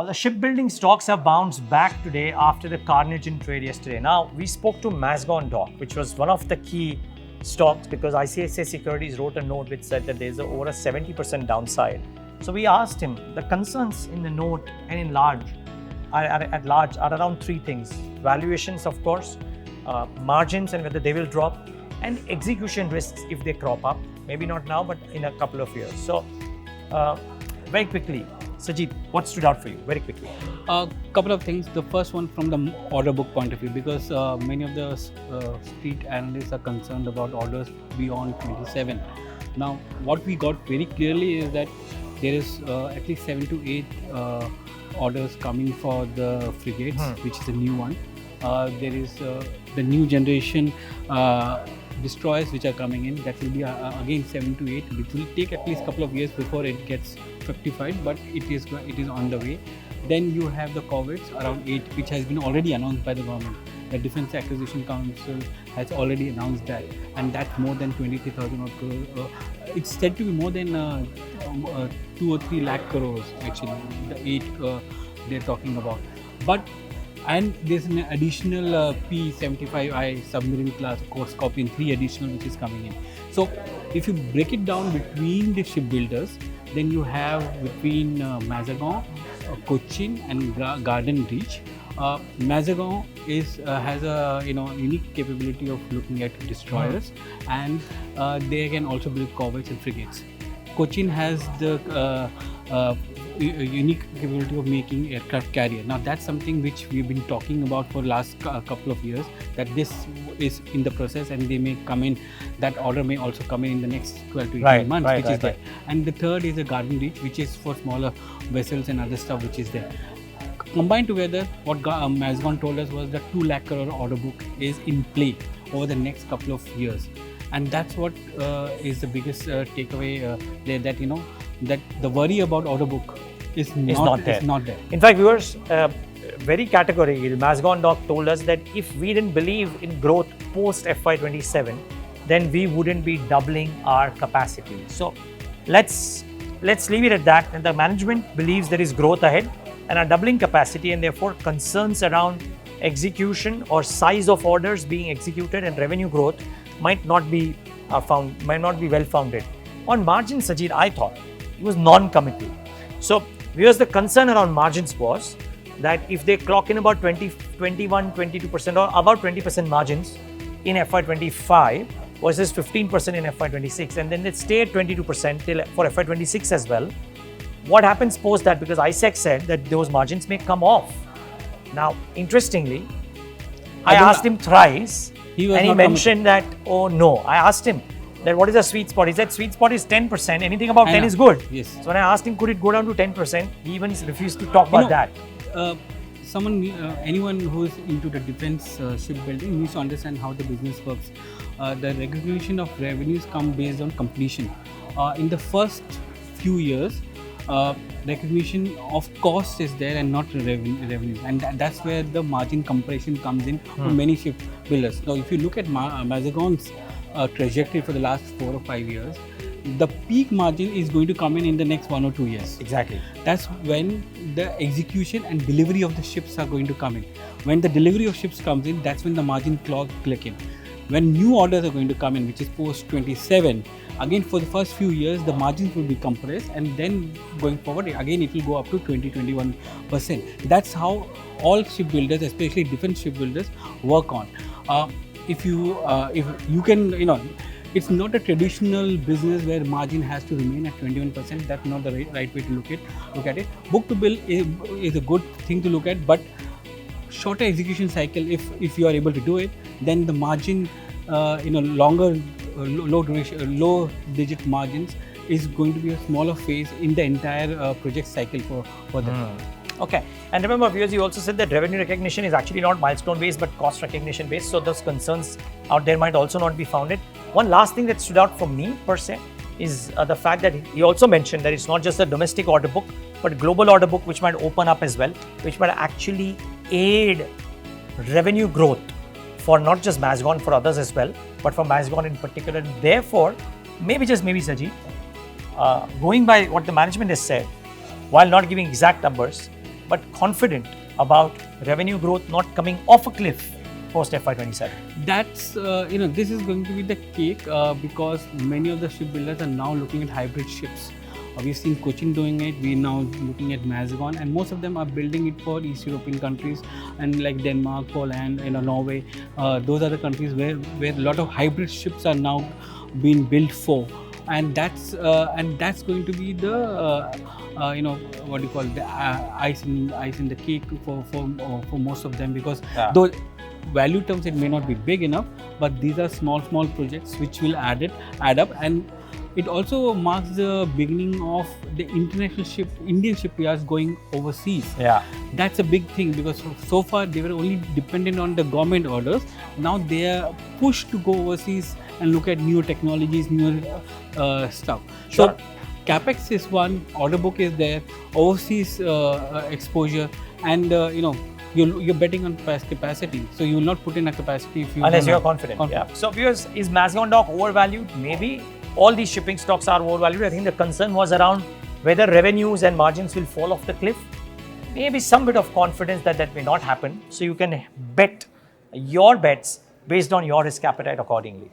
Well, the shipbuilding stocks have bounced back today after the carnage in trade yesterday. Now, we spoke to Mazagon Dock, which was one of the key stocks because ICA Securities wrote a note which said that there's over a 70% downside. So we asked him, the concerns in the note and in large are around three things. Valuations, of course, margins and whether they will drop, and execution risks if they crop up. Maybe not now, but in a couple of years. So, very quickly, Sajeet, what stood out for you? Very quickly. A couple of things. The first one from the order book point of view, because many of the street analysts are concerned about orders beyond 27. Now, what we got very clearly is that there is at least 7 to 8 orders coming for the frigates, which is a new one. There is the new generation destroyers which are coming in. That will be again 7 to 8, which will take at least a couple of years before it gets fructified, but it is on the way. Then you have the corvettes around 8, which has been already announced by the government. The Defence Acquisition Council has already announced that, and that's more than 23,000 crore. It's said to be more than 2 or 3 lakh crores actually. The 8 they're talking about, and there's an additional P-75I submarine class course Scorpion 3 additional which is coming in. So if you break it down between the shipbuilders, then you have between Mazagon, Cochin and Garden Reach. Mazagon has a unique capability of looking at destroyers, and they can also build corvettes and frigates. Cochin has the unique capability of making aircraft carrier. Now that's something which we've been talking about for last couple of years, that this is in the process and they may come in, that order may also come in the next 12 to 18 months, which is there. And the third is a Garden Reach, which is for smaller vessels and other stuff which is there. Combined together, what Mazagon told us was that 2 lakh crore order book is in play over the next couple of years. And that's what is the biggest takeaway there, that the worry about order book is not there. In fact, viewers, very categorically, Mazagon Dock told us that if we didn't believe in growth post FY27, then we wouldn't be doubling our capacity. So let's leave it at that. And the management believes there is growth ahead and are doubling capacity, and therefore concerns around execution or size of orders being executed and revenue growth might not be well founded. On margins, Sajeet, I thought it was non-committal. So here's the concern around margins was that if they clock in about 21, 22% or about 20% margins in FY25 versus 15% in FY26, and then they stay at 22% till for FY26 as well, what happens post that? Because ISEC said that those margins may come off. Now, interestingly, I asked him thrice, and he mentioned that, oh no. I asked him that what is the sweet spot? He said sweet spot is 10%. Anything above 10 is good. Yes. So when I asked him, could it go down to 10%? He even refused to talk about that. Anyone who is into the defense shipbuilding needs to understand how the business works. The recognition of revenues come based on completion. In the first few years, recognition of cost is there and not revenues, and that's where the margin compression comes in for many shipbuilders. Now, if you look at Mazagon's trajectory for the last 4 or 5 years, the peak margin is going to come in the next 1 or 2 years. Exactly. That's when the execution and delivery of the ships are going to come in. When the delivery of ships comes in, that's when the margin clock click in. When new orders are going to come in, which is post 27, again for the first few years the margins will be compressed, and then going forward again it will go up to 20-21%. That's how all shipbuilders, especially defense shipbuilders, work on. If you can, it's not a traditional business where margin has to remain at 21%. That's not the right way to look at it. Book to bill is a good thing to look at, but shorter execution cycle, if you are able to do it, then the margin, longer low digit margins is going to be a smaller phase in the entire project cycle for them. Okay, and remember viewers, you also said that revenue recognition is actually not milestone based but cost recognition based, so those concerns out there might also not be founded. One last thing that stood out for me per se is the fact that he also mentioned that it's not just a domestic order book but global order book which might open up as well, which might actually aid revenue growth for not just Mazagon, for others as well, but for Mazagon in particular. And therefore, maybe Sajeet, going by what the management has said, while not giving exact numbers, but confident about revenue growth not coming off a cliff post FY27? That's this is going to be the cake because many of the shipbuilders are now looking at hybrid ships. We've seen Cochin doing it. We're now looking at Mazagon, and most of them are building it for East European countries and like Denmark, Poland, Norway. Those are the countries where a lot of hybrid ships are now being built for, and that's going to be the what do you call it, the ice in the cake for most of them, because though value terms it may not be big enough, but these are small projects which will add up, and it also marks the beginning of the Indian shipyards going overseas. Yeah, that's a big thing, because so far they were only dependent on the government orders. Now they are pushed to go overseas and look at new technologies, new stuff. Sure. So capex is one, order book is there, overseas exposure, and you're betting on capacity, so you will not put in a capacity if you unless you're confident. Yeah. So viewers, is Mazagon Dock overvalued? Maybe. All these shipping stocks are overvalued. I think the concern was around whether revenues and margins will fall off the cliff. Maybe some bit of confidence that may not happen. So you can bet your bets based on your risk appetite accordingly.